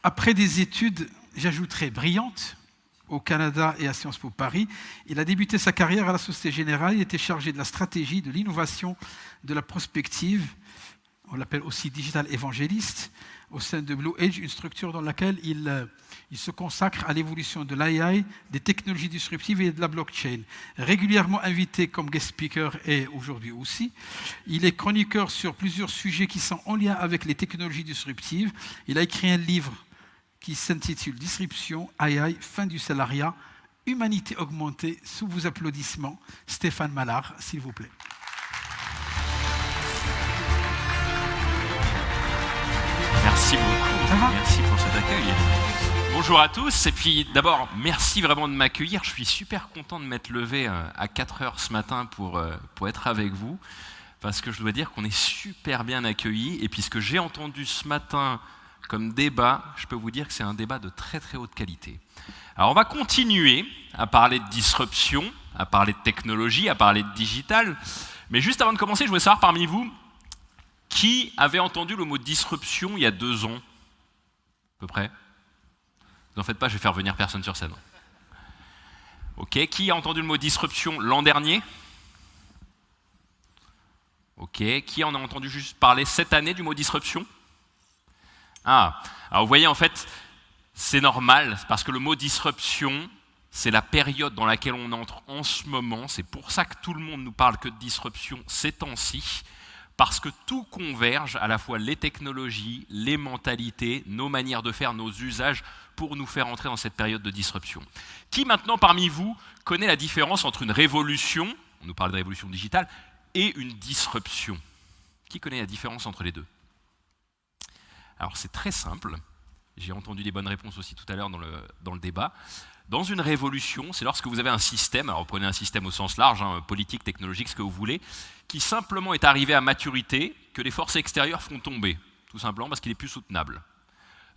Après des études, j'ajouterais brillantes, au Canada et à Sciences Po Paris, il a débuté sa carrière à la Société Générale. Il était chargé de la stratégie, de l'innovation, de la prospective. On l'appelle aussi digital évangéliste au sein de Blue Age, une structure dans laquelle il se consacre à l'évolution de l'AI, des technologies disruptives et de la blockchain. Régulièrement invité comme guest speaker et aujourd'hui aussi, il est chroniqueur sur plusieurs sujets qui sont en lien avec les technologies disruptives. Il a écrit un livre qui s'intitule Disruption, AI, fin du salariat, humanité augmentée, sous vos applaudissements. Stéphane Mallard, s'il vous plaît. Merci beaucoup, merci pour cet accueil. Bonjour à tous, et puis d'abord, merci vraiment de m'accueillir. Je suis super content de m'être levé à 4h ce matin pour être avec vous, parce que je dois dire qu'on est super bien accueillis, et puis ce que j'ai entendu ce matin comme débat, je peux vous dire que c'est un débat de très très haute qualité. Alors on va continuer à parler de disruption, à parler de technologie, à parler de digital, mais juste avant de commencer, je voulais savoir parmi vous, qui avait entendu le mot disruption il y a 2 ans, à peu près? N'en faites pas, je vais faire venir personne sur scène. Ok, qui a entendu le mot disruption l'an dernier? Ok, qui en a entendu juste parler cette année du mot disruption? Ah, alors vous voyez, en fait, c'est normal, parce que le mot disruption, c'est la période dans laquelle on entre en ce moment. C'est pour ça que tout le monde nous parle que de disruption ces temps-ci, parce que tout converge, à la fois les technologies, les mentalités, nos manières de faire, nos usages, pour nous faire entrer dans cette période de disruption. Qui maintenant, parmi vous, connaît la différence entre une révolution, on nous parle de révolution digitale, et une disruption? Qui connaît la différence entre les deux? Alors c'est très simple, j'ai entendu des bonnes réponses aussi tout à l'heure dans le débat. Dans une révolution, c'est lorsque vous avez un système, alors prenez un système au sens large, politique, technologique, ce que vous voulez, qui simplement est arrivé à maturité, que les forces extérieures font tomber, tout simplement parce qu'il est plus soutenable.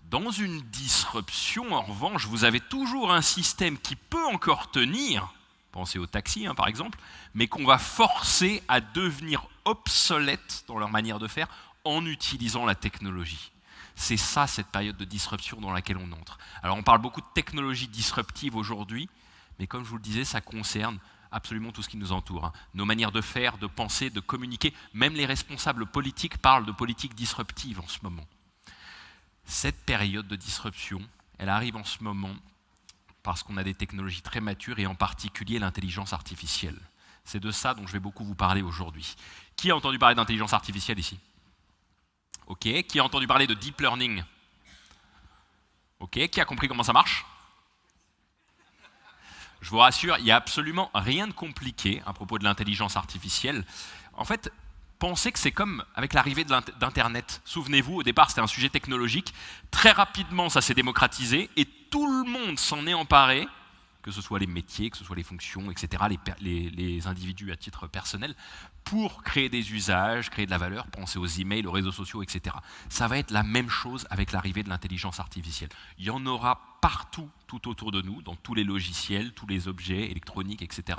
Dans une disruption, en revanche, vous avez toujours un système qui peut encore tenir, pensez aux taxis par exemple, mais qu'on va forcer à devenir obsolètes dans leur manière de faire en utilisant la technologie. C'est ça, cette période de disruption dans laquelle on entre. Alors on parle beaucoup de technologie disruptive aujourd'hui, mais comme je vous le disais, ça concerne absolument tout ce qui nous entoure. Nos manières de faire, de penser, de communiquer, même les responsables politiques parlent de politique disruptive en ce moment. Cette période de disruption, elle arrive en ce moment parce qu'on a des technologies très matures et en particulier l'intelligence artificielle. C'est de ça dont je vais beaucoup vous parler aujourd'hui. Qui a entendu parler d'intelligence artificielle ici ? Ok, qui a entendu parler de deep learning? Ok, qui a compris comment ça marche? Je vous rassure, il n'y a absolument rien de compliqué à propos de l'intelligence artificielle. En fait, pensez que c'est comme avec l'arrivée d'Internet. Souvenez-vous, au départ, c'était un sujet technologique. Très rapidement, ça s'est démocratisé et tout le monde s'en est emparé, que ce soit les métiers, que ce soit les fonctions, etc., les individus à titre personnel, pour créer des usages, créer de la valeur, pensez aux emails, aux réseaux sociaux, etc. Ça va être la même chose avec l'arrivée de l'intelligence artificielle. Il y en aura partout, tout autour de nous, dans tous les logiciels, tous les objets électroniques, etc.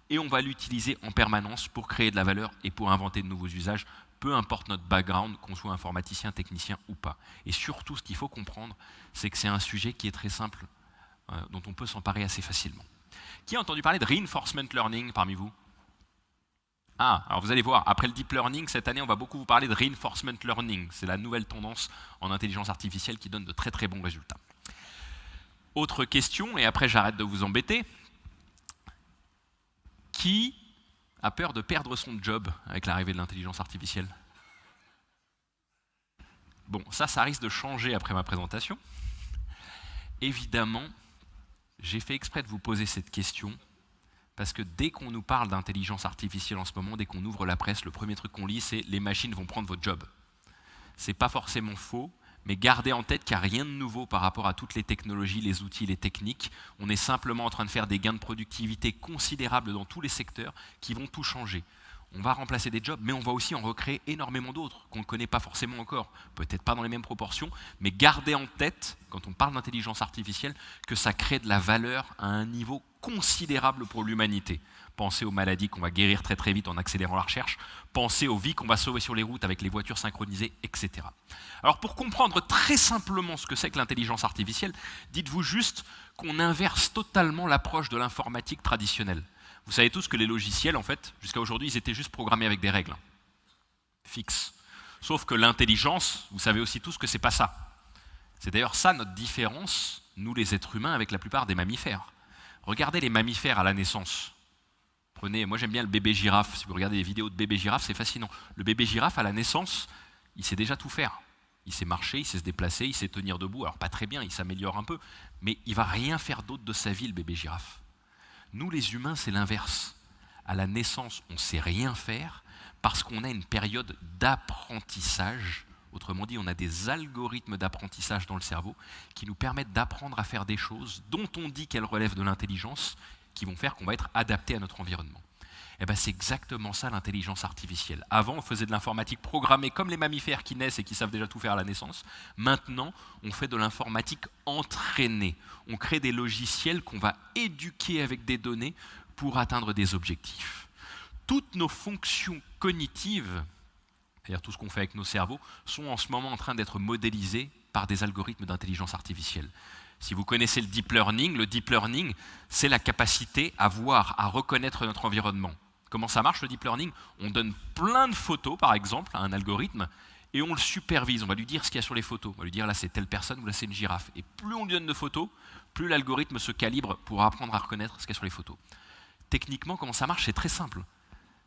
Et on va l'utiliser en permanence pour créer de la valeur et pour inventer de nouveaux usages, peu importe notre background, qu'on soit informaticien, technicien ou pas. Et surtout, ce qu'il faut comprendre, c'est que c'est un sujet qui est très simple, dont on peut s'emparer assez facilement. Qui a entendu parler de reinforcement learning parmi vous? Ah, alors vous allez voir, après le deep learning, cette année, on va beaucoup vous parler de reinforcement learning. C'est la nouvelle tendance en intelligence artificielle qui donne de très très bons résultats. Autre question, et après j'arrête de vous embêter. Qui a peur de perdre son job avec l'arrivée de l'intelligence artificielle? Bon, ça risque de changer après ma présentation. Évidemment, j'ai fait exprès de vous poser cette question parce que dès qu'on nous parle d'intelligence artificielle en ce moment, dès qu'on ouvre la presse, le premier truc qu'on lit, c'est « les machines vont prendre votre job ». C'est pas forcément faux, mais gardez en tête qu'il n'y a rien de nouveau par rapport à toutes les technologies, les outils, les techniques. On est simplement en train de faire des gains de productivité considérables dans tous les secteurs qui vont tout changer. On va remplacer des jobs, mais on va aussi en recréer énormément d'autres qu'on ne connaît pas forcément encore. Peut-être pas dans les mêmes proportions, mais gardez en tête, quand on parle d'intelligence artificielle, que ça crée de la valeur à un niveau considérable pour l'humanité. Pensez aux maladies qu'on va guérir très très vite en accélérant la recherche, pensez aux vies qu'on va sauver sur les routes avec les voitures synchronisées, etc. Alors pour comprendre très simplement ce que c'est que l'intelligence artificielle, dites-vous juste qu'on inverse totalement l'approche de l'informatique traditionnelle. Vous savez tous que les logiciels, en fait, jusqu'à aujourd'hui, ils étaient juste programmés avec des règles fixes. Sauf que l'intelligence, vous savez aussi tous que c'est pas ça. C'est d'ailleurs ça notre différence, nous les êtres humains, avec la plupart des mammifères. Regardez les mammifères à la naissance. Prenez, moi j'aime bien le bébé girafe. Si vous regardez les vidéos de bébé girafe, c'est fascinant. Le bébé girafe, à la naissance, il sait déjà tout faire. Il sait marcher, il sait se déplacer, il sait tenir debout. Alors pas très bien, il s'améliore un peu, mais il va rien faire d'autre de sa vie, le bébé girafe. Nous les humains, c'est l'inverse. À la naissance, on ne sait rien faire parce qu'on a une période d'apprentissage. Autrement dit, on a des algorithmes d'apprentissage dans le cerveau qui nous permettent d'apprendre à faire des choses dont on dit qu'elles relèvent de l'intelligence, qui vont faire qu'on va être adapté à notre environnement. Eh bien, c'est exactement ça l'intelligence artificielle. Avant, on faisait de l'informatique programmée comme les mammifères qui naissent et qui savent déjà tout faire à la naissance. Maintenant, on fait de l'informatique entraînée. On crée des logiciels qu'on va éduquer avec des données pour atteindre des objectifs. Toutes nos fonctions cognitives, c'est-à-dire tout ce qu'on fait avec nos cerveaux, sont en ce moment en train d'être modélisées par des algorithmes d'intelligence artificielle. Si vous connaissez le deep learning, c'est la capacité à voir, à reconnaître notre environnement. Comment ça marche le deep learning? On donne plein de photos, par exemple, à un algorithme, et on le supervise. On va lui dire ce qu'il y a sur les photos. On va lui dire là c'est telle personne ou là c'est une girafe. Et plus on lui donne de photos, plus l'algorithme se calibre pour apprendre à reconnaître ce qu'il y a sur les photos. Techniquement, comment ça marche? C'est très simple.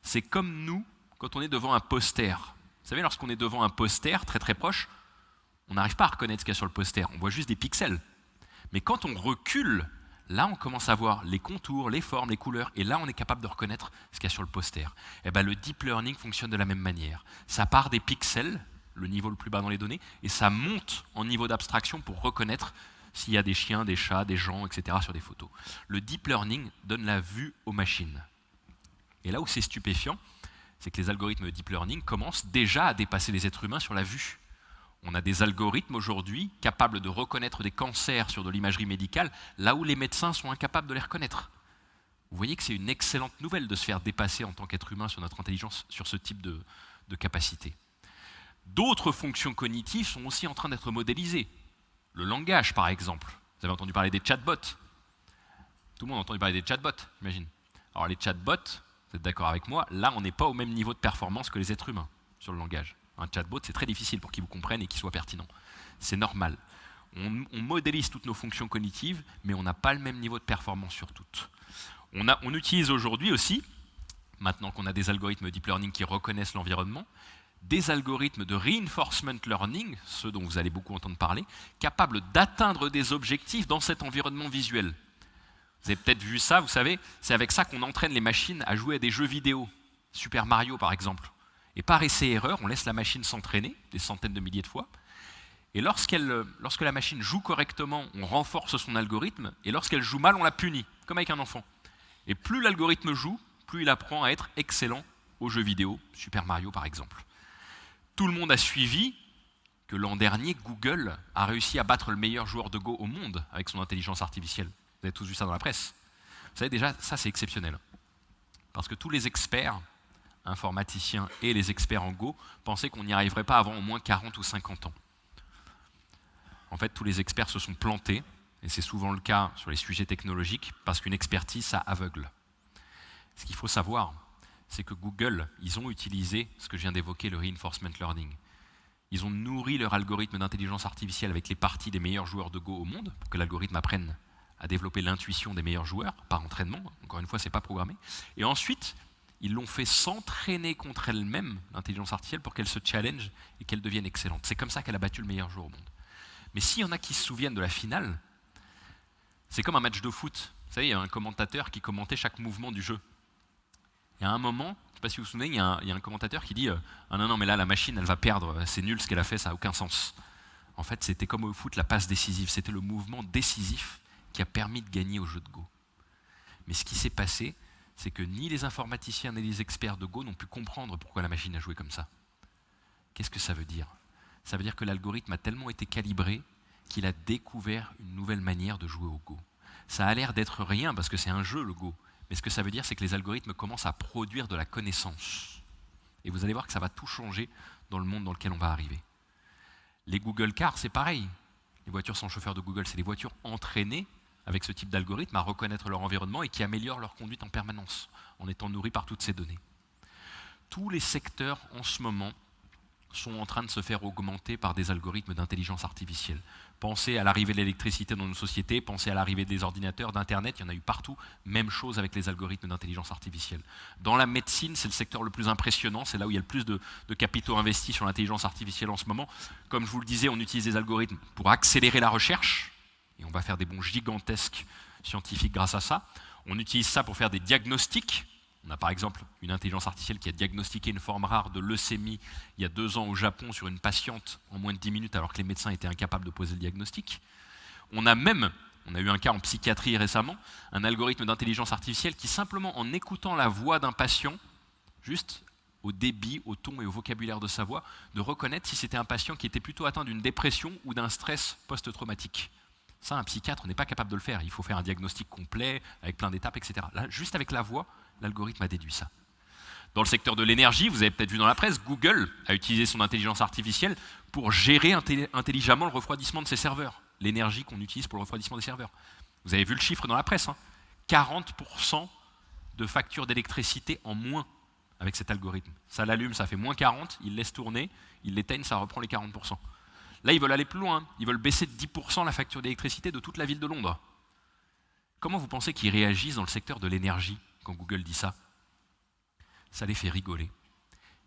C'est comme nous, quand on est devant un poster. Vous savez, lorsqu'on est devant un poster très très proche, on n'arrive pas à reconnaître ce qu'il y a sur le poster. On voit juste des pixels. Mais quand on recule, là on commence à voir les contours, les formes, les couleurs, et là on est capable de reconnaître ce qu'il y a sur le poster. Et bien, le deep learning fonctionne de la même manière. Ça part des pixels, le niveau le plus bas dans les données, et ça monte en niveau d'abstraction pour reconnaître s'il y a des chiens, des chats, des gens, etc. sur des photos. Le deep learning donne la vue aux machines. Et là où c'est stupéfiant, c'est que les algorithmes de deep learning commencent déjà à dépasser les êtres humains sur la vue. On a des algorithmes aujourd'hui capables de reconnaître des cancers sur de l'imagerie médicale, là où les médecins sont incapables de les reconnaître. Vous voyez que c'est une excellente nouvelle de se faire dépasser en tant qu'être humain sur notre intelligence, sur ce type de capacité. D'autres fonctions cognitives sont aussi en train d'être modélisées. Le langage, par exemple. Vous avez entendu parler des chatbots. Tout le monde a entendu parler des chatbots, j'imagine. Alors les chatbots, vous êtes d'accord avec moi, là on n'est pas au même niveau de performance que les êtres humains sur le langage. Un chatbot, c'est très difficile pour qu'ils vous comprennent et qu'ils soient pertinents. C'est normal. On modélise toutes nos fonctions cognitives, mais on n'a pas le même niveau de performance sur toutes. On utilise aujourd'hui aussi, maintenant qu'on a des algorithmes deep learning qui reconnaissent l'environnement, des algorithmes de reinforcement learning, ceux dont vous allez beaucoup entendre parler, capables d'atteindre des objectifs dans cet environnement visuel. Vous avez peut-être vu ça, vous savez, c'est avec ça qu'on entraîne les machines à jouer à des jeux vidéo. Super Mario, par exemple. Et par essai-erreur, on laisse la machine s'entraîner des centaines de milliers de fois. Et lorsque la machine joue correctement, on renforce son algorithme. Et lorsqu'elle joue mal, on la punit, comme avec un enfant. Et plus l'algorithme joue, plus il apprend à être excellent aux jeux vidéo, Super Mario par exemple. Tout le monde a suivi que l'an dernier, Google a réussi à battre le meilleur joueur de Go au monde avec son intelligence artificielle. Vous avez tous vu ça dans la presse. Vous savez déjà, ça c'est exceptionnel. Parce que tous les experts informaticiens et les experts en Go pensaient qu'on n'y arriverait pas avant au moins 40 ou 50 ans. En fait, tous les experts se sont plantés, et c'est souvent le cas sur les sujets technologiques, parce qu'une expertise, ça aveugle. Ce qu'il faut savoir, c'est que Google, ils ont utilisé ce que je viens d'évoquer, le reinforcement learning. Ils ont nourri leur algorithme d'intelligence artificielle avec les parties des meilleurs joueurs de Go au monde, pour que l'algorithme apprenne à développer l'intuition des meilleurs joueurs, par entraînement, encore une fois, ce n'est pas programmé. Et ensuite, ils l'ont fait s'entraîner contre elle-même, l'intelligence artificielle, pour qu'elle se challenge et qu'elle devienne excellente. C'est comme ça qu'elle a battu le meilleur joueur au monde. Mais s'il y en a qui se souviennent de la finale, c'est comme un match de foot. Vous savez, il y a un commentateur qui commentait chaque mouvement du jeu. Et à un moment, je ne sais pas si vous vous souvenez, il y a un commentateur qui dit « Ah non, mais là, la machine, elle va perdre, c'est nul ce qu'elle a fait, ça n'a aucun sens. » En fait, c'était comme au foot, la passe décisive. C'était le mouvement décisif qui a permis de gagner au jeu de Go. Mais ce qui s'est passé, c'est que ni les informaticiens ni les experts de Go n'ont pu comprendre pourquoi la machine a joué comme ça. Qu'est-ce que ça veut dire? Ça veut dire que l'algorithme a tellement été calibré qu'il a découvert une nouvelle manière de jouer au Go. Ça a l'air d'être rien parce que c'est un jeu, le Go. Mais ce que ça veut dire, c'est que les algorithmes commencent à produire de la connaissance. Et vous allez voir que ça va tout changer dans le monde dans lequel on va arriver. Les Google Cars, c'est pareil. Les voitures sans chauffeur de Google, c'est des voitures entraînées avec ce type d'algorithme à reconnaître leur environnement et qui améliorent leur conduite en permanence, en étant nourris par toutes ces données. Tous les secteurs, en ce moment, sont en train de se faire augmenter par des algorithmes d'intelligence artificielle. Pensez à l'arrivée de l'électricité dans nos sociétés, pensez à l'arrivée des ordinateurs, d'Internet, il y en a eu partout. Même chose avec les algorithmes d'intelligence artificielle. Dans la médecine, c'est le secteur le plus impressionnant, c'est là où il y a le plus de capitaux investis sur l'intelligence artificielle en ce moment. Comme je vous le disais, on utilise des algorithmes pour accélérer la recherche, et on va faire des bonds gigantesques scientifiques grâce à ça. On utilise ça pour faire des diagnostics. On a par exemple une intelligence artificielle qui a diagnostiqué une forme rare de leucémie il y a 2 ans au Japon sur une patiente en moins de 10 minutes alors que les médecins étaient incapables de poser le diagnostic. On a eu un cas en psychiatrie récemment, un algorithme d'intelligence artificielle qui simplement en écoutant la voix d'un patient, juste au débit, au ton et au vocabulaire de sa voix, de reconnaître si c'était un patient qui était plutôt atteint d'une dépression ou d'un stress post-traumatique. Ça, un psychiatre n'est pas capable de le faire. Il faut faire un diagnostic complet, avec plein d'étapes, etc. Là, juste avec la voix, l'algorithme a déduit ça. Dans le secteur de l'énergie, vous avez peut-être vu dans la presse, Google a utilisé son intelligence artificielle pour gérer intelligemment le refroidissement de ses serveurs, l'énergie qu'on utilise pour le refroidissement des serveurs. Vous avez vu le chiffre dans la presse, 40% de factures d'électricité en moins avec cet algorithme. Ça l'allume, ça fait moins 40, il laisse tourner, il l'éteigne, ça reprend les 40%. Là, ils veulent aller plus loin, ils veulent baisser de 10% la facture d'électricité de toute la ville de Londres. Comment vous pensez qu'ils réagissent dans le secteur de l'énergie quand Google dit ça? Ça les fait rigoler.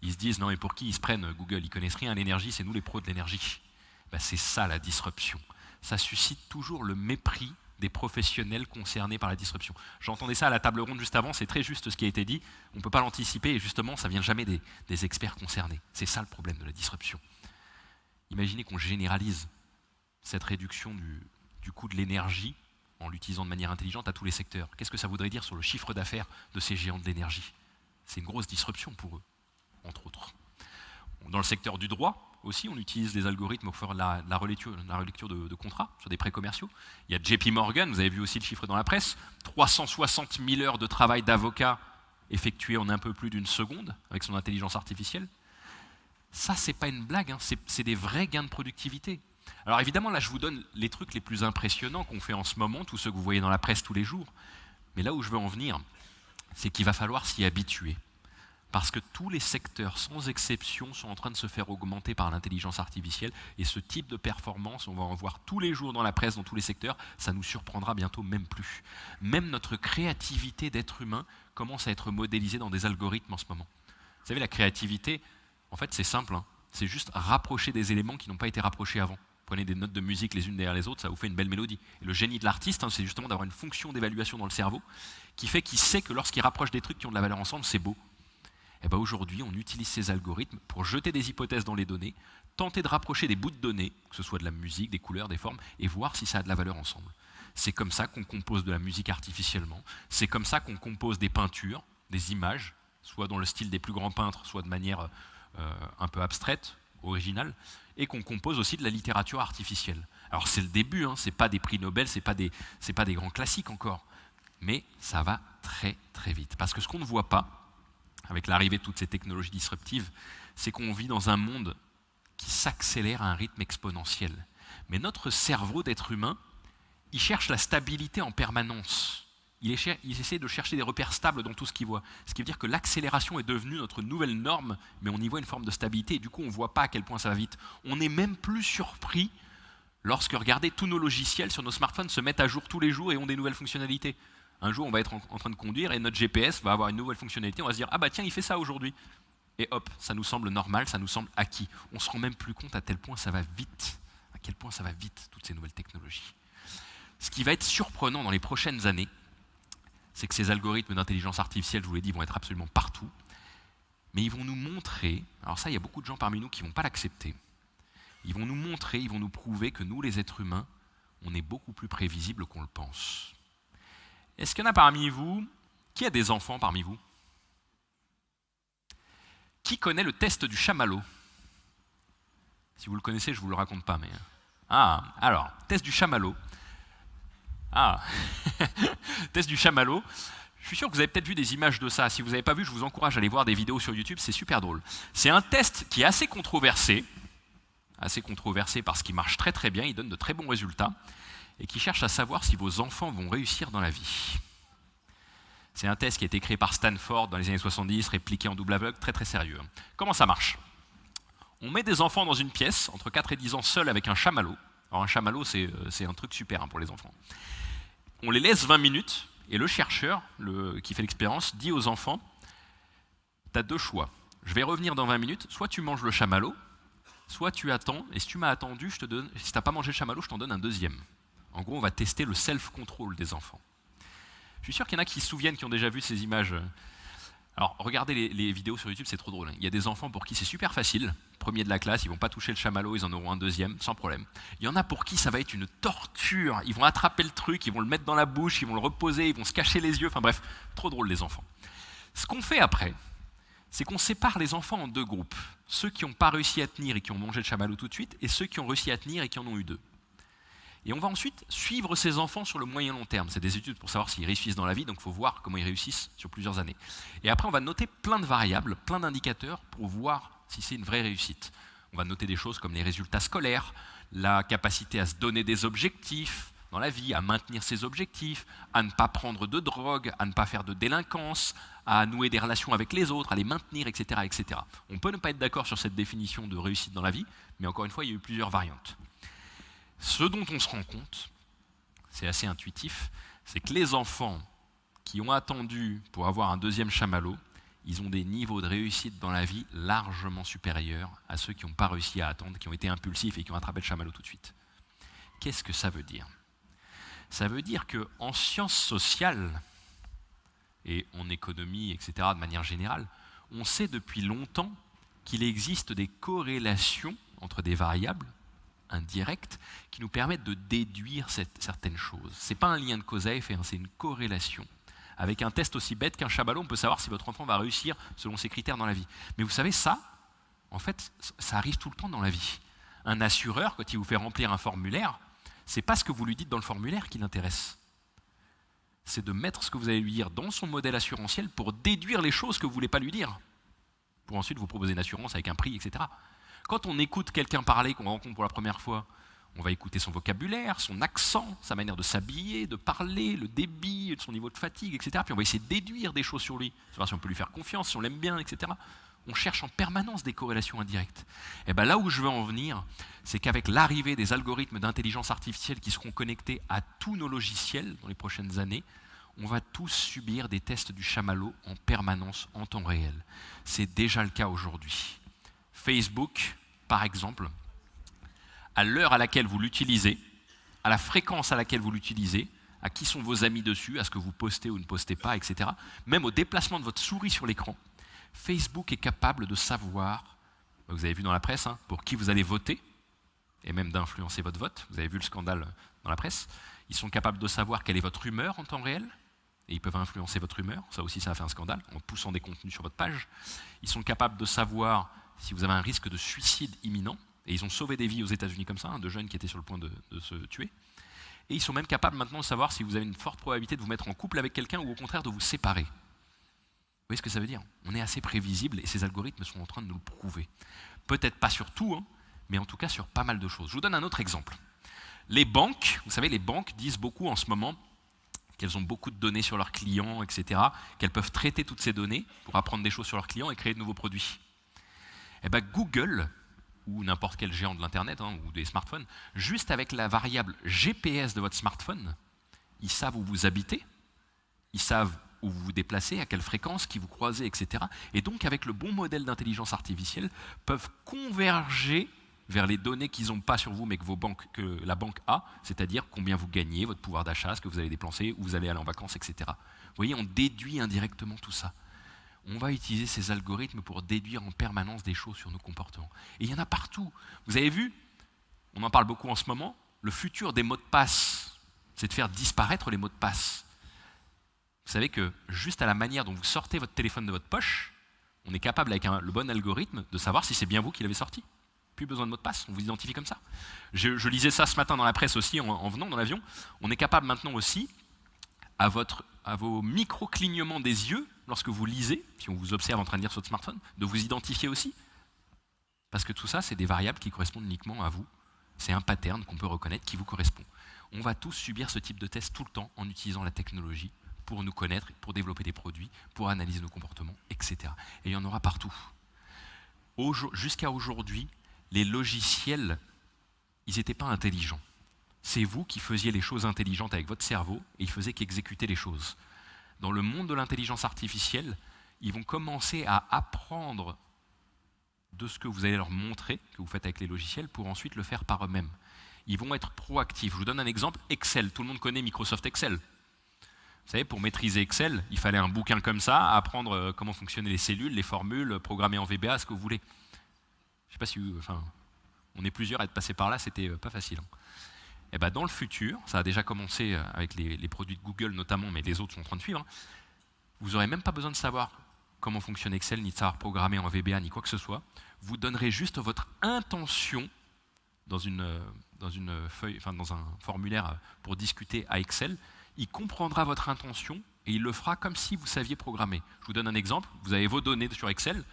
Ils se disent, non mais pour qui ils se prennent Google? Ils connaissent rien à l'énergie, c'est nous les pros de l'énergie. C'est ça la disruption. Ça suscite toujours le mépris des professionnels concernés par la disruption. J'entendais ça à la table ronde juste avant, c'est très juste ce qui a été dit, on ne peut pas l'anticiper et justement ça ne vient jamais des experts concernés. C'est ça le problème de la disruption. Imaginez qu'on généralise cette réduction du coût de l'énergie en l'utilisant de manière intelligente à tous les secteurs. Qu'est-ce que ça voudrait dire sur le chiffre d'affaires de ces géants de l'énergie? C'est une grosse disruption pour eux, entre autres. Dans le secteur du droit aussi, on utilise des algorithmes pour faire la relecture de contrats sur des prêts commerciaux. Il y a JP Morgan, vous avez vu aussi le chiffre dans la presse, 360 000 heures de travail d'avocat effectuées en un peu plus d'une seconde avec son intelligence artificielle. Ça, c'est pas une blague, c'est des vrais gains de productivité. Alors évidemment, là, je vous donne les trucs les plus impressionnants qu'on fait en ce moment, tous ceux que vous voyez dans la presse tous les jours. Mais là où je veux en venir, c'est qu'il va falloir s'y habituer. Parce que tous les secteurs, sans exception, sont en train de se faire augmenter par l'intelligence artificielle. Et ce type de performance, on va en voir tous les jours dans la presse, dans tous les secteurs, ça nous surprendra bientôt même plus. Même notre créativité d'être humain commence à être modélisée dans des algorithmes en ce moment. Vous savez, la créativité, en fait, c'est simple. C'est juste rapprocher des éléments qui n'ont pas été rapprochés avant. Prenez des notes de musique les unes derrière les autres, ça vous fait une belle mélodie. Et le génie de l'artiste, c'est justement d'avoir une fonction d'évaluation dans le cerveau qui fait qu'il sait que lorsqu'il rapproche des trucs qui ont de la valeur ensemble, c'est beau. Et aujourd'hui, on utilise ces algorithmes pour jeter des hypothèses dans les données, tenter de rapprocher des bouts de données, que ce soit de la musique, des couleurs, des formes, et voir si ça a de la valeur ensemble. C'est comme ça qu'on compose de la musique artificiellement, c'est comme ça qu'on compose des peintures, des images, soit dans le style des plus grands peintres, soit de manière un peu abstraite, originale, et qu'on compose aussi de la littérature artificielle. Alors c'est le début, c'est pas des prix Nobel, c'est pas des grands classiques encore, mais ça va très très vite. Parce que ce qu'on ne voit pas, avec l'arrivée de toutes ces technologies disruptives, c'est qu'on vit dans un monde qui s'accélère à un rythme exponentiel. Mais notre cerveau d'être humain, il cherche la stabilité en permanence. Il essaie de chercher des repères stables dans tout ce qu'il voit. Ce qui veut dire que l'accélération est devenue notre nouvelle norme, mais on y voit une forme de stabilité, et du coup on ne voit pas à quel point ça va vite. On n'est même plus surpris lorsque, regardez, tous nos logiciels sur nos smartphones se mettent à jour tous les jours et ont des nouvelles fonctionnalités. Un jour, on va être en train de conduire et notre GPS va avoir une nouvelle fonctionnalité. On va se dire, ah bah tiens, il fait ça aujourd'hui. Et hop, ça nous semble normal, ça nous semble acquis. On ne se rend même plus compte à tel point ça va vite. À quel point ça va vite, toutes ces nouvelles technologies. Ce qui va être surprenant dans les prochaines années, c'est que ces algorithmes d'intelligence artificielle, je vous l'ai dit, vont être absolument partout. Mais ils vont nous montrer, alors ça, il y a beaucoup de gens parmi nous qui ne vont pas l'accepter. Ils vont nous montrer, ils vont nous prouver que nous, les êtres humains, on est beaucoup plus prévisibles qu'on le pense. Est-ce qu'il y en a parmi vous, qui a des enfants parmi vous? Qui connaît le test du chamallow? Si vous le connaissez, je ne vous le raconte pas. Mais... alors, test du chamallow. Ah, test du chamallow. Je suis sûr que vous avez peut-être vu des images de ça. Si vous n'avez pas vu, je vous encourage à aller voir des vidéos sur YouTube, c'est super drôle. C'est un test qui est assez controversé parce qu'il marche très très bien, il donne de très bons résultats, et qui cherche à savoir si vos enfants vont réussir dans la vie. C'est un test qui a été créé par Stanford dans les années 70, répliqué en double aveugle, très très sérieux. Comment ça marche? On met des enfants dans une pièce, entre 4 et 10 ans, seuls avec un chamallow. Alors un chamallow, c'est un truc super pour les enfants. On les laisse 20 minutes, et le chercheur qui fait l'expérience dit aux enfants, tu as deux choix. Je vais revenir dans 20 minutes, soit tu manges le chamallow, soit tu attends, et si tu m'as attendu, si tu n'as pas mangé le chamallow, je t'en donne un deuxième. En gros, on va tester le self-control des enfants. Je suis sûr qu'il y en a qui se souviennent, qui ont déjà vu ces images. Alors, regardez les vidéos sur YouTube, c'est trop drôle. Il y a des enfants pour qui c'est super facile. Premier de la classe, ils ne vont pas toucher le chamallow, ils en auront un deuxième, sans problème. Il y en a pour qui ça va être une torture. Ils vont attraper le truc, ils vont le mettre dans la bouche, ils vont le reposer, ils vont se cacher les yeux. Enfin bref, trop drôle les enfants. Ce qu'on fait après, c'est qu'on sépare les enfants en deux groupes. Ceux qui n'ont pas réussi à tenir et qui ont mangé le chamallow tout de suite, et ceux qui ont réussi à tenir et qui en ont eu deux. Et on va ensuite suivre ces enfants sur le moyen long terme. C'est des études pour savoir s'ils réussissent dans la vie, donc il faut voir comment ils réussissent sur plusieurs années. Et après, on va noter plein de variables, plein d'indicateurs pour voir si c'est une vraie réussite. On va noter des choses comme les résultats scolaires, la capacité à se donner des objectifs dans la vie, à maintenir ses objectifs, à ne pas prendre de drogue, à ne pas faire de délinquance, à nouer des relations avec les autres, à les maintenir, etc., etc. On peut ne pas être d'accord sur cette définition de réussite dans la vie, mais encore une fois, il y a eu plusieurs variantes. Ce dont on se rend compte, c'est assez intuitif, c'est que les enfants qui ont attendu pour avoir un deuxième chamallow, ils ont des niveaux de réussite dans la vie largement supérieurs à ceux qui n'ont pas réussi à attendre, qui ont été impulsifs et qui ont attrapé le chamallow tout de suite. Qu'est-ce que ça veut dire? Ça veut dire qu'en sciences sociales et en économie, etc., de manière générale, on sait depuis longtemps qu'il existe des corrélations entre des variables indirectes qui nous permettent de déduire certaines choses. Ce n'est pas un lien de cause à effet, c'est une corrélation. Avec un test aussi bête qu'un chamallow, on peut savoir si votre enfant va réussir selon ses critères dans la vie. Mais vous savez, ça, en fait, ça arrive tout le temps dans la vie. Un assureur, quand il vous fait remplir un formulaire, ce n'est pas ce que vous lui dites dans le formulaire qui l'intéresse. C'est de mettre ce que vous allez lui dire dans son modèle assurantiel pour déduire les choses que vous ne voulez pas lui dire. Pour ensuite vous proposer une assurance avec un prix, etc. Quand on écoute quelqu'un parler, qu'on rencontre pour la première fois, on va écouter son vocabulaire, son accent, sa manière de s'habiller, de parler, le débit, son niveau de fatigue, etc. Puis on va essayer de déduire des choses sur lui, savoir si on peut lui faire confiance, si on l'aime bien, etc. On cherche en permanence des corrélations indirectes. Et bien là où je veux en venir, c'est qu'avec l'arrivée des algorithmes d'intelligence artificielle qui seront connectés à tous nos logiciels dans les prochaines années, on va tous subir des tests du chamallow en permanence, en temps réel. C'est déjà le cas aujourd'hui. Facebook, par exemple, à l'heure à laquelle vous l'utilisez, à la fréquence à laquelle vous l'utilisez, à qui sont vos amis dessus, à ce que vous postez ou ne postez pas, etc., même au déplacement de votre souris sur l'écran, Facebook est capable de savoir, vous avez vu dans la presse, pour qui vous allez voter, et même d'influencer votre vote. Vous avez vu le scandale dans la presse. Ils sont capables de savoir quelle est votre humeur en temps réel, et ils peuvent influencer votre humeur. Ça aussi, ça a fait un scandale, en poussant des contenus sur votre page. Ils sont capables de savoir si vous avez un risque de suicide imminent, et ils ont sauvé des vies aux États-Unis comme ça, de jeunes qui étaient sur le point de se tuer. Et ils sont même capables maintenant de savoir si vous avez une forte probabilité de vous mettre en couple avec quelqu'un ou au contraire de vous séparer. Vous voyez ce que ça veut dire? On est assez prévisible et ces algorithmes sont en train de nous le prouver. Peut-être pas sur tout, mais en tout cas sur pas mal de choses. Je vous donne un autre exemple. Les banques, vous savez, les banques disent beaucoup en ce moment qu'elles ont beaucoup de données sur leurs clients, etc., qu'elles peuvent traiter toutes ces données pour apprendre des choses sur leurs clients et créer de nouveaux produits. Eh bien, Google, ou n'importe quel géant de l'Internet ou des smartphones, juste avec la variable GPS de votre smartphone, ils savent où vous habitez, ils savent où vous vous déplacez, à quelle fréquence, qui vous croisez, etc. Et donc, avec le bon modèle d'intelligence artificielle, peuvent converger vers les données qu'ils n'ont pas sur vous, mais que la banque a, c'est-à-dire combien vous gagnez, votre pouvoir d'achat, ce que vous allez dépenser, où vous allez aller en vacances, etc. Vous voyez, on déduit indirectement tout ça. On va utiliser ces algorithmes pour déduire en permanence des choses sur nos comportements. Et il y en a partout. Vous avez vu, on en parle beaucoup en ce moment, le futur des mots de passe, c'est de faire disparaître les mots de passe. Vous savez que juste à la manière dont vous sortez votre téléphone de votre poche, on est capable avec le bon algorithme de savoir si c'est bien vous qui l'avez sorti. plus besoin de mot de passe, on vous identifie comme ça. Je lisais ça ce matin dans la presse aussi, en venant dans l'avion. On est capable maintenant aussi, à vos micro-clignements des yeux, lorsque vous lisez, si on vous observe en train de lire sur votre smartphone, de vous identifier aussi. Parce que tout ça, c'est des variables qui correspondent uniquement à vous. C'est un pattern qu'on peut reconnaître qui vous correspond. On va tous subir ce type de test tout le temps en utilisant la technologie pour nous connaître, pour développer des produits, pour analyser nos comportements, etc. Et il y en aura partout. Jusqu'à aujourd'hui, les logiciels, ils n'étaient pas intelligents. C'est vous qui faisiez les choses intelligentes avec votre cerveau et ils faisaient qu'exécuter les choses. Dans le monde de l'intelligence artificielle, ils vont commencer à apprendre de ce que vous allez leur montrer, que vous faites avec les logiciels, pour ensuite le faire par eux-mêmes. Ils vont être proactifs. Je vous donne un exemple, Excel. Tout le monde connaît Microsoft Excel. Vous savez, pour maîtriser Excel, il fallait un bouquin comme ça, apprendre comment fonctionnaient les cellules, les formules, programmer en VBA, ce que vous voulez. Je ne sais pas si on est plusieurs à être passés par là, c'était pas facile. Et ben dans le futur, ça a déjà commencé avec les produits de Google notamment, mais les autres sont en train de suivre, vous n'aurez même pas besoin de savoir comment fonctionne Excel, ni de savoir programmer en VBA, ni quoi que ce soit. Vous donnerez juste votre intention dans une feuille, dans un formulaire pour discuter à Excel. Il comprendra votre intention et il le fera comme si vous saviez programmer. Je vous donne un exemple. Vous avez vos données sur Excel,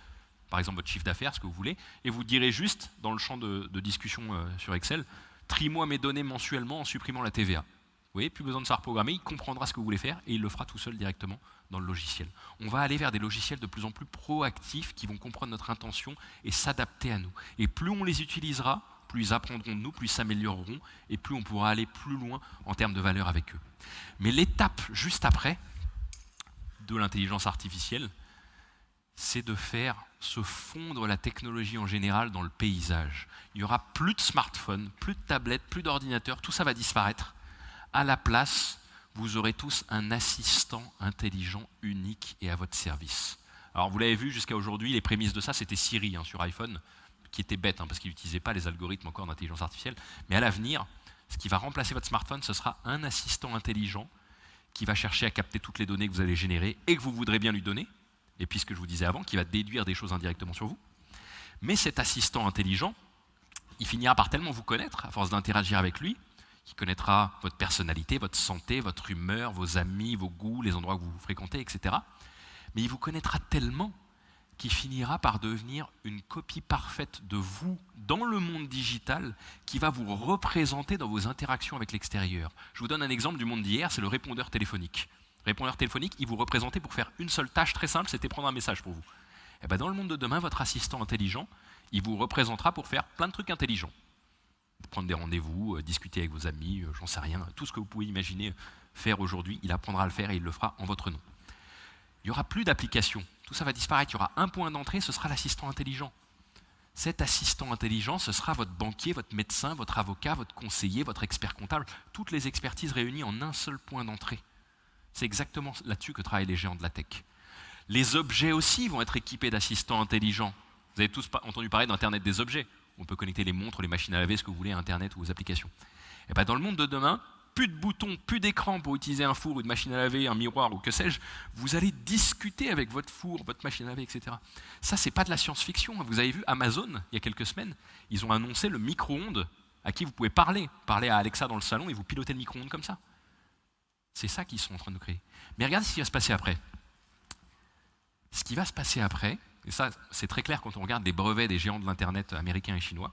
par exemple votre chiffre d'affaires, ce que vous voulez, et vous direz juste dans le champ de discussion sur Excel, trie-moi mes données mensuellement en supprimant la TVA. Vous voyez, plus besoin de savoir programmer, il comprendra ce que vous voulez faire et il le fera tout seul directement dans le logiciel. On va aller vers des logiciels de plus en plus proactifs qui vont comprendre notre intention et s'adapter à nous. Et plus on les utilisera, plus ils apprendront de nous, plus ils s'amélioreront et plus on pourra aller plus loin en termes de valeur avec eux. Mais l'étape juste après de l'intelligence artificielle, c'est de faire se fondre la technologie en général dans le paysage. Il n'y aura plus de smartphones, plus de tablettes, plus d'ordinateurs, tout ça va disparaître. À la place, vous aurez tous un assistant intelligent unique et à votre service. Alors vous l'avez vu jusqu'à aujourd'hui, les prémices de ça, c'était Siri sur iPhone, qui était bête, parce qu'il n'utilisait pas les algorithmes encore d'intelligence artificielle. Mais à l'avenir, ce qui va remplacer votre smartphone, ce sera un assistant intelligent qui va chercher à capter toutes les données que vous allez générer et que vous voudrez bien lui donner, et puis ce que je vous disais avant, qui va déduire des choses indirectement sur vous. Mais cet assistant intelligent, il finira par tellement vous connaître, à force d'interagir avec lui, qu'il connaîtra votre personnalité, votre santé, votre humeur, vos amis, vos goûts, les endroits que vous fréquentez, etc. Mais il vous connaîtra tellement qu'il finira par devenir une copie parfaite de vous dans le monde digital qui va vous représenter dans vos interactions avec l'extérieur. Je vous donne un exemple du monde d'hier, c'est le répondeur téléphonique. Le répondeur téléphonique, il vous représentait pour faire une seule tâche très simple, c'était prendre un message pour vous. Et bien dans le monde de demain, votre assistant intelligent, il vous représentera pour faire plein de trucs intelligents. Prendre des rendez-vous, discuter avec vos amis, j'en sais rien, tout ce que vous pouvez imaginer faire aujourd'hui, il apprendra à le faire et il le fera en votre nom. Il n'y aura plus d'application, tout ça va disparaître, il y aura un point d'entrée, ce sera l'assistant intelligent. Cet assistant intelligent, ce sera votre banquier, votre médecin, votre avocat, votre conseiller, votre expert comptable, toutes les expertises réunies en un seul point d'entrée. C'est exactement là-dessus que travaillent les géants de la tech. Les objets aussi vont être équipés d'assistants intelligents. Vous avez tous entendu parler d'Internet des objets. On peut connecter les montres, les machines à laver, ce que vous voulez, à Internet ou aux applications. Et bien dans le monde de demain, plus de boutons, plus d'écran pour utiliser un four, une machine à laver, un miroir ou que sais-je. Vous allez discuter avec votre four, votre machine à laver, etc. Ça, c'est pas de la science-fiction. Vous avez vu Amazon, il y a quelques semaines, ils ont annoncé le micro-ondes à qui vous pouvez parler à Alexa dans le salon et vous pilotez le micro-ondes comme ça. C'est ça qu'ils sont en train de créer. Mais regardez ce qui va se passer après. Ce qui va se passer après, et ça c'est très clair quand on regarde les brevets des géants de l'Internet américains et chinois,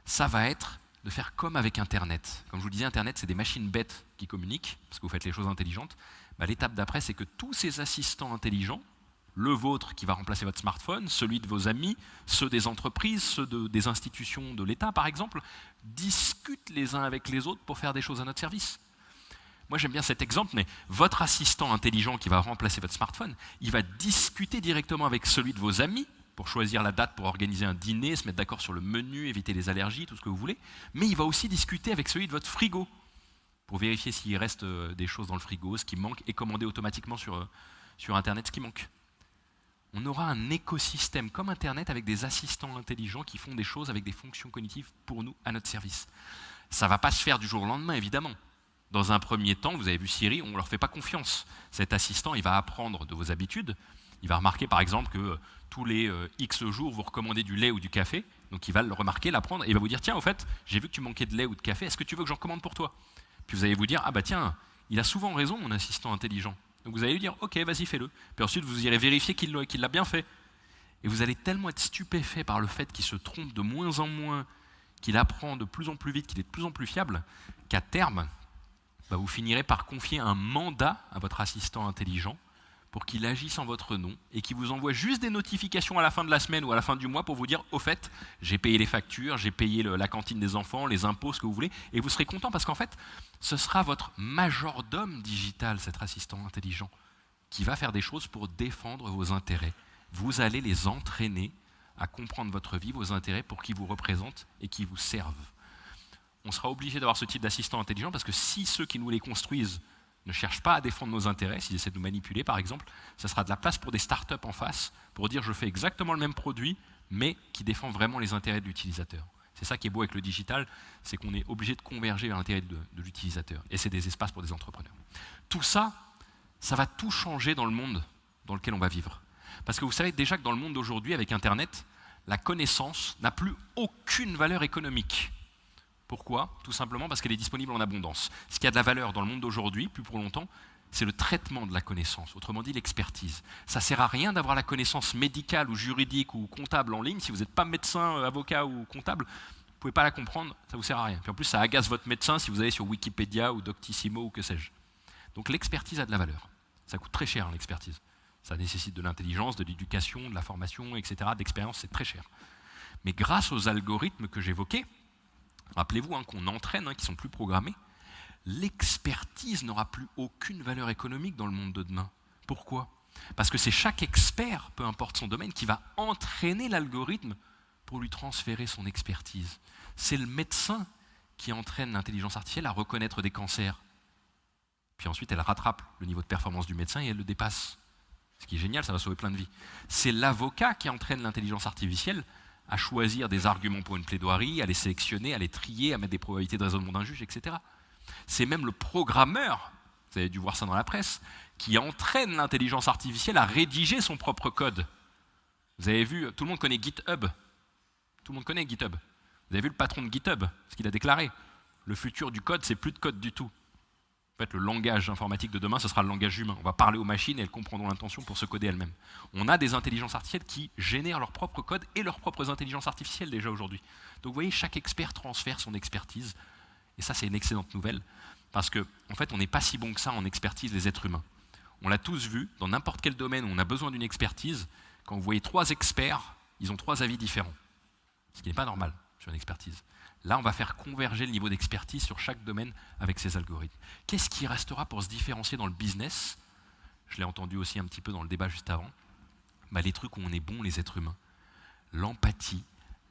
ça va être de faire comme avec Internet. Comme je vous le disais, Internet, c'est des machines bêtes qui communiquent, parce que vous faites les choses intelligentes. L'étape d'après, c'est que tous ces assistants intelligents, le vôtre qui va remplacer votre smartphone, celui de vos amis, ceux des entreprises, ceux des institutions de l'État par exemple, discutent les uns avec les autres pour faire des choses à notre service. Moi j'aime bien cet exemple, mais votre assistant intelligent qui va remplacer votre smartphone, il va discuter directement avec celui de vos amis pour choisir la date pour organiser un dîner, se mettre d'accord sur le menu, éviter les allergies, tout ce que vous voulez, mais il va aussi discuter avec celui de votre frigo pour vérifier s'il reste des choses dans le frigo, ce qui manque, et commander automatiquement sur Internet ce qui manque. On aura un écosystème comme Internet avec des assistants intelligents qui font des choses avec des fonctions cognitives pour nous, à notre service. Ça ne va pas se faire du jour au lendemain, évidemment. Dans un premier temps, vous avez vu Siri, on ne leur fait pas confiance. Cet assistant, il va apprendre de vos habitudes. Il va remarquer par exemple que tous les X jours, vous recommandez du lait ou du café. Donc il va le remarquer, l'apprendre, et il va vous dire, tiens, au fait, j'ai vu que tu manquais de lait ou de café, est-ce que tu veux que j'en commande pour toi? Puis vous allez vous dire, ah bah tiens, il a souvent raison, mon assistant intelligent. Donc vous allez lui dire, ok, vas-y, fais-le. Puis ensuite, vous irez vérifier qu'il l'a bien fait. Et vous allez tellement être stupéfait par le fait qu'il se trompe de moins en moins, qu'il apprend de plus en plus vite, qu'il est de plus en plus fiable, qu'à terme, bah, vous finirez par confier un mandat à votre assistant intelligent pour qu'il agisse en votre nom et qu'il vous envoie juste des notifications à la fin de la semaine ou à la fin du mois pour vous dire, au fait, j'ai payé les factures, j'ai payé la cantine des enfants, les impôts, ce que vous voulez, et vous serez content parce qu'en fait, ce sera votre majordome digital, cet assistant intelligent, qui va faire des choses pour défendre vos intérêts. Vous allez les entraîner à comprendre votre vie, vos intérêts, pour qu'ils vous représentent et qu'ils vous servent. On sera obligé d'avoir ce type d'assistant intelligent parce que si ceux qui nous les construisent ne cherchent pas à défendre nos intérêts, s'ils essaient de nous manipuler par exemple, ça sera de la place pour des startups en face, pour dire je fais exactement le même produit, mais qui défend vraiment les intérêts de l'utilisateur. C'est ça qui est beau avec le digital, c'est qu'on est obligé de converger vers l'intérêt de l'utilisateur. Et c'est des espaces pour des entrepreneurs. Tout ça, ça va tout changer dans le monde dans lequel on va vivre. Parce que vous savez déjà que dans le monde d'aujourd'hui, avec Internet, la connaissance n'a plus aucune valeur économique. Pourquoi? Tout simplement parce qu'elle est disponible en abondance. Ce qui a de la valeur dans le monde d'aujourd'hui, plus pour longtemps, c'est le traitement de la connaissance, autrement dit l'expertise. Ça ne sert à rien d'avoir la connaissance médicale ou juridique ou comptable en ligne. Si vous n'êtes pas médecin, avocat ou comptable, vous ne pouvez pas la comprendre, ça ne vous sert à rien. Puis en plus, ça agace votre médecin si vous allez sur Wikipédia ou Doctissimo ou que sais-je. Donc l'expertise a de la valeur. Ça coûte très cher l'expertise. Ça nécessite de l'intelligence, de l'éducation, de la formation, etc., d'expérience, c'est très cher. Mais grâce aux algorithmes que j'évoquais, rappelez-vous qu'on entraîne, qui ne sont plus programmés, l'expertise n'aura plus aucune valeur économique dans le monde de demain. Pourquoi? Parce que c'est chaque expert, peu importe son domaine, qui va entraîner l'algorithme pour lui transférer son expertise. C'est le médecin qui entraîne l'intelligence artificielle à reconnaître des cancers. Puis ensuite, elle rattrape le niveau de performance du médecin et elle le dépasse. Ce qui est génial, ça va sauver plein de vies. C'est l'avocat qui entraîne l'intelligence artificielle à choisir des arguments pour une plaidoirie, à les sélectionner, à les trier, à mettre des probabilités de raisonnement d'un juge, etc. C'est même le programmeur, vous avez dû voir ça dans la presse, qui entraîne l'intelligence artificielle à rédiger son propre code. Vous avez vu, tout le monde connaît GitHub. Tout le monde connaît GitHub. Vous avez vu le patron de GitHub, ce qu'il a déclaré. Le futur du code, c'est plus de code du tout. En fait, le langage informatique de demain, ce sera le langage humain. On va parler aux machines et elles comprendront l'intention pour se coder elles-mêmes. On a des intelligences artificielles qui génèrent leur propre code et leurs propres intelligences artificielles déjà aujourd'hui. Donc vous voyez, chaque expert transfère son expertise. Et ça, c'est une excellente nouvelle. Parce qu'en fait, on n'est pas si bon que ça en expertise, les êtres humains. On l'a tous vu, dans n'importe quel domaine où on a besoin d'une expertise, quand vous voyez 3 experts, ils ont 3 avis différents. Ce qui n'est pas normal sur une expertise. Là, on va faire converger le niveau d'expertise sur chaque domaine avec ces algorithmes. Qu'est-ce qui restera pour se différencier dans le business? Je l'ai entendu aussi un petit peu dans le débat juste avant. Les trucs où on est bon, les êtres humains. L'empathie,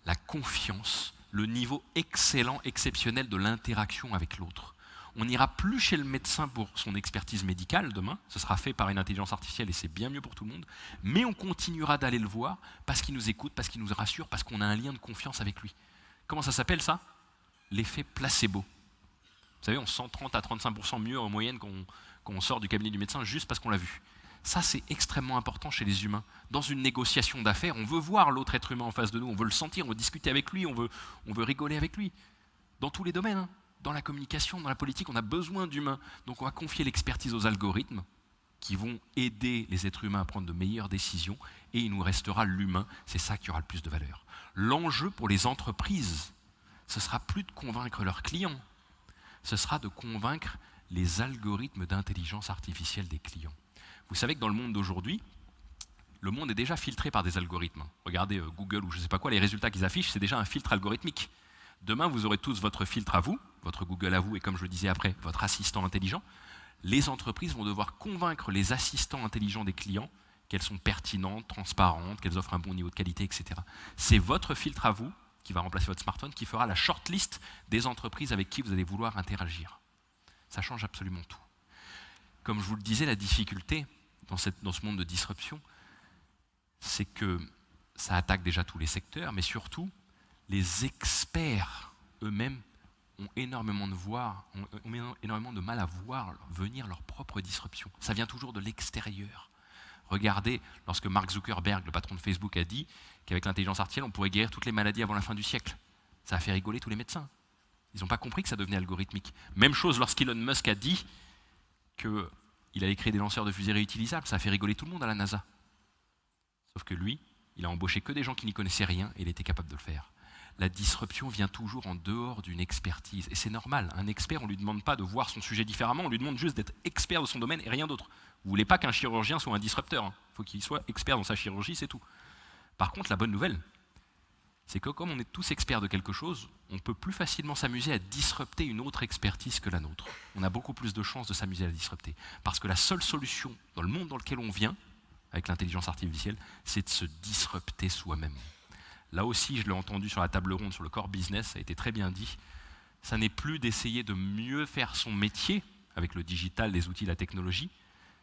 la confiance, le niveau excellent, exceptionnel de l'interaction avec l'autre. On n'ira plus chez le médecin pour son expertise médicale demain, ce sera fait par une intelligence artificielle et c'est bien mieux pour tout le monde, mais on continuera d'aller le voir parce qu'il nous écoute, parce qu'il nous rassure, parce qu'on a un lien de confiance avec lui. Comment ça s'appelle ça? L'effet placebo. Vous savez, on se sent 30 à 35% mieux en moyenne quand on sort du cabinet du médecin juste parce qu'on l'a vu. Ça, c'est extrêmement important chez les humains. Dans une négociation d'affaires, on veut voir l'autre être humain en face de nous, on veut le sentir, on veut discuter avec lui, on veut rigoler avec lui. Dans tous les domaines, dans la communication, dans la politique, on a besoin d'humains. Donc on va confier l'expertise aux algorithmes qui vont aider les êtres humains à prendre de meilleures décisions et il nous restera l'humain. C'est ça qui aura le plus de valeur. L'enjeu pour les entreprises, ce sera plus de convaincre leurs clients, ce sera de convaincre les algorithmes d'intelligence artificielle des clients. Vous savez que dans le monde d'aujourd'hui, le monde est déjà filtré par des algorithmes. Regardez Google ou je ne sais pas quoi, les résultats qu'ils affichent, c'est déjà un filtre algorithmique. Demain, vous aurez tous votre filtre à vous, votre Google à vous et comme je le disais après, votre assistant intelligent. Les entreprises vont devoir convaincre les assistants intelligents des clients qu'elles sont pertinentes, transparentes, qu'elles offrent un bon niveau de qualité, etc. C'est votre filtre à vous, qui va remplacer votre smartphone, qui fera la shortlist des entreprises avec qui vous allez vouloir interagir. Ça change absolument tout. Comme je vous le disais, la difficulté dans ce monde de disruption, c'est que ça attaque déjà tous les secteurs, mais surtout, les experts eux-mêmes ont énormément de mal à voir venir leur propre disruption. Ça vient toujours de l'extérieur. Regardez, lorsque Mark Zuckerberg, le patron de Facebook, a dit qu'avec l'intelligence artificielle, on pourrait guérir toutes les maladies avant la fin du siècle. Ça a fait rigoler tous les médecins. Ils n'ont pas compris que ça devenait algorithmique. Même chose lorsqu'Elon Musk a dit qu'il allait créer des lanceurs de fusées réutilisables. Ça a fait rigoler tout le monde à la NASA. Sauf que lui, il a embauché que des gens qui n'y connaissaient rien et il était capable de le faire. La disruption vient toujours en dehors d'une expertise. Et c'est normal. Un expert, on ne lui demande pas de voir son sujet différemment, on lui demande juste d'être expert de son domaine et rien d'autre. Vous ne voulez pas qu'un chirurgien soit un disrupteur. Il faut qu'il soit expert dans sa chirurgie, c'est tout. Par contre, la bonne nouvelle, c'est que comme on est tous experts de quelque chose, on peut plus facilement s'amuser à disrupter une autre expertise que la nôtre. On a beaucoup plus de chances de s'amuser à la disrupter. Parce que la seule solution dans le monde dans lequel on vient, avec l'intelligence artificielle, c'est de se disrupter soi-même. Là aussi, je l'ai entendu sur la table ronde sur le core business, ça a été très bien dit. Ça n'est plus d'essayer de mieux faire son métier avec le digital, les outils, la technologie.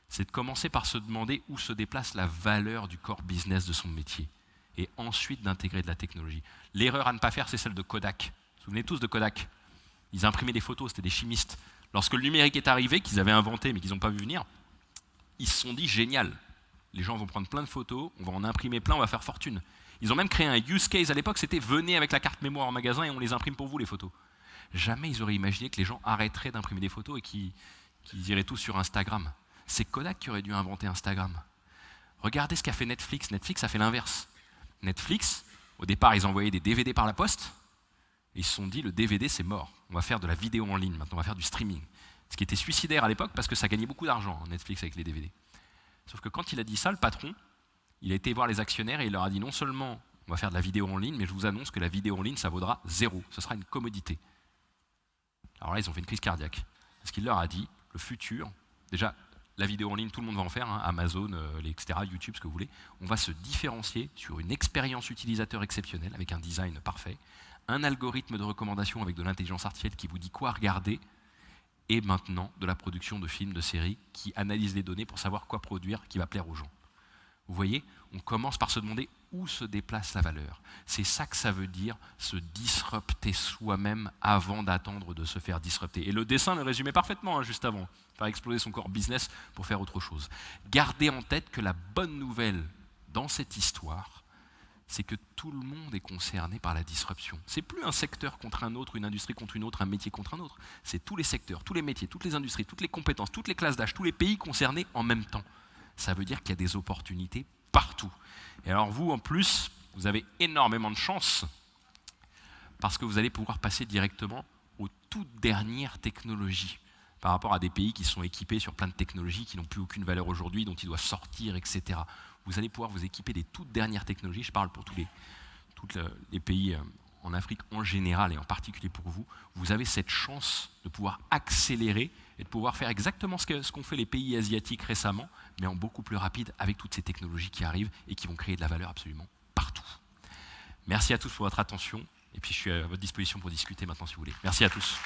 C'est de commencer par se demander où se déplace la valeur du core business de son métier. Et ensuite d'intégrer de la technologie. L'erreur à ne pas faire, c'est celle de Kodak. Vous vous souvenez tous de Kodak? Ils imprimaient des photos, c'était des chimistes. Lorsque le numérique est arrivé, qu'ils avaient inventé mais qu'ils n'ont pas vu venir, ils se sont dit génial. Les gens vont prendre plein de photos, on va en imprimer plein, on va faire fortune. Ils ont même créé un use case à l'époque, c'était venez avec la carte mémoire en magasin et on les imprime pour vous les photos. Jamais ils auraient imaginé que les gens arrêteraient d'imprimer des photos et qu'ils iraient tous sur Instagram. C'est Kodak qui aurait dû inventer Instagram. Regardez ce qu'a fait Netflix. Netflix a fait l'inverse. Netflix, au départ, ils envoyaient des DVD par la poste. Et ils se sont dit, le DVD, c'est mort. On va faire de la vidéo en ligne, maintenant on va faire du streaming. Ce qui était suicidaire à l'époque parce que ça gagnait beaucoup d'argent, Netflix, avec les DVD. Sauf que quand il a dit ça, le patron, il a été voir les actionnaires et il leur a dit non seulement on va faire de la vidéo en ligne, mais je vous annonce que la vidéo en ligne, ça vaudra 0. Ce sera une commodité. Alors là, ils ont fait une crise cardiaque. Parce qu'il leur a dit, le futur, déjà, la vidéo en ligne, tout le monde va en faire, hein, Amazon, etc., YouTube, ce que vous voulez. On va se différencier sur une expérience utilisateur exceptionnelle, avec un design parfait, un algorithme de recommandation avec de l'intelligence artificielle qui vous dit quoi regarder, et maintenant de la production de films, de séries, qui analyse les données pour savoir quoi produire qui va plaire aux gens. Vous voyez, on commence par se demander où se déplace la valeur. C'est ça que ça veut dire, se disrupter soi-même avant d'attendre de se faire disrupter. Et le dessin le résumait parfaitement, hein, juste avant. Faire exploser son corps business pour faire autre chose. Gardez en tête que la bonne nouvelle dans cette histoire, c'est que tout le monde est concerné par la disruption. C'est plus un secteur contre un autre, une industrie contre une autre, un métier contre un autre. C'est tous les secteurs, tous les métiers, toutes les industries, toutes les compétences, toutes les classes d'âge, tous les pays concernés en même temps. Ça veut dire qu'il y a des opportunités partout. Et alors vous, en plus, vous avez énormément de chance parce que vous allez pouvoir passer directement aux toutes dernières technologies par rapport à des pays qui sont équipés sur plein de technologies qui n'ont plus aucune valeur aujourd'hui, dont ils doivent sortir, etc. Vous allez pouvoir vous équiper des toutes dernières technologies. Je parle pour tous les pays en Afrique en général et en particulier pour vous. Vous avez cette chance de pouvoir accélérer et de pouvoir faire exactement ce qu'ont fait les pays asiatiques récemment, mais en beaucoup plus rapide avec toutes ces technologies qui arrivent et qui vont créer de la valeur absolument partout. Merci à tous pour votre attention et puis je suis à votre disposition pour discuter maintenant si vous voulez. Merci à tous.